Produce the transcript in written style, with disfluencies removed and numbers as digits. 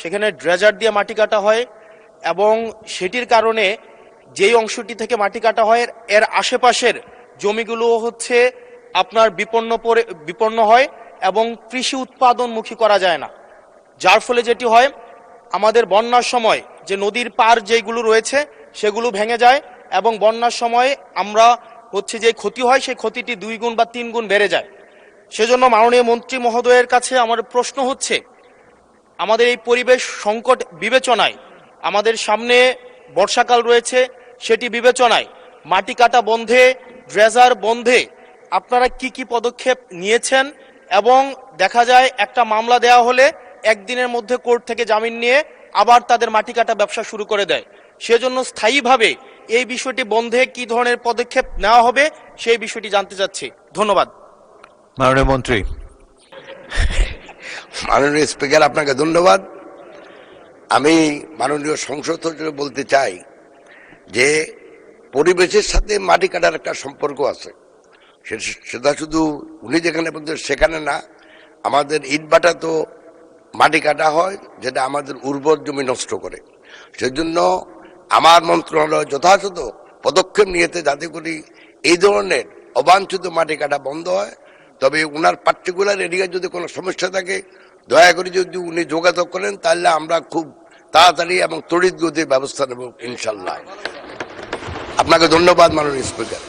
সেখানে ড্রেজার দিয়ে মাটি কাটা হয় এবং সেটির কারণে যেই অংশটি থেকে মাটি কাটা হয় এর আশেপাশের জমিগুলো হচ্ছে আপনার বিপন্ন হয় এবং কৃষি উৎপাদনমুখী করা যায় না, যার ফলে যেটি হয় আমাদের বন্যার সময় যে নদীর পার যেগুলো রয়েছে সেগুলো ভেঙে যায় এবং বন্যার সময় আমরা হচ্ছে যে ক্ষতি হয় সেই ক্ষতিটি 2 গুণ বা 3 গুণ বেড়ে যায়। সেজন্য মাননীয় মন্ত্রী মহোদয়ের কাছে আমার প্রশ্ন হচ্ছে, আমাদের এই পরিবেশ সংকট বিবেচনায় আমাদের সামনে বর্ষাকাল রয়েছে, সেটি বিবেচনায় মাটি কাটা বন্ধে, ড্রেজার বন্ধে আপনারা কি কি পদক্ষেপ নিয়েছেন? এবং দেখা যায় একটা মামলা দেওয়া হলে একদিনের মধ্যে কোর্ট থেকে জামিন নিয়ে আবার তাদের মাটি কাটা ব্যবসা শুরু করে দেয়। সেজন্য স্থায়ীভাবে এই বিষয়টি বন্ধে কি ধরনের পদক্ষেপ নেওয়া হবে সেই বিষয়টি জানতে চাচ্ছি। ধন্যবাদ। মাননীয় মন্ত্রী। মাননীয় স্পিকার, আপনাকে ধন্যবাদ। আমি মাননীয় সংসদ সচিবকে বলতে চাই যে পরিবেশের সাথে মাটি কাটার একটা সম্পর্ক আছে। সেটা শুধু উনি যেখানে বলছেন সেখানে না, আমাদের ইটভাটা তো মাটি কাটা হয় যেটা আমাদের উর্বর জমি নষ্ট করে। সেজন্য আমার মন্ত্রণালয় যথাযথ পদক্ষেপ নিয়েছে যাতে করে এই ধরনের অবাঞ্ছিত মাটি কাটা বন্ধ হয়। তবে ওনার পার্টিকুলার এরিয়ায় যদি কোনো সমস্যা থাকে দয়া করে যদি উনি যোগাযোগ করেন তাহলে আমরা খুব তাড়াতাড়ি এবং তড়িৎ গতির ব্যবস্থা নেব ইনশাল্লাহ। আপনাকে ধন্যবাদ মাননীয় স্পিকার।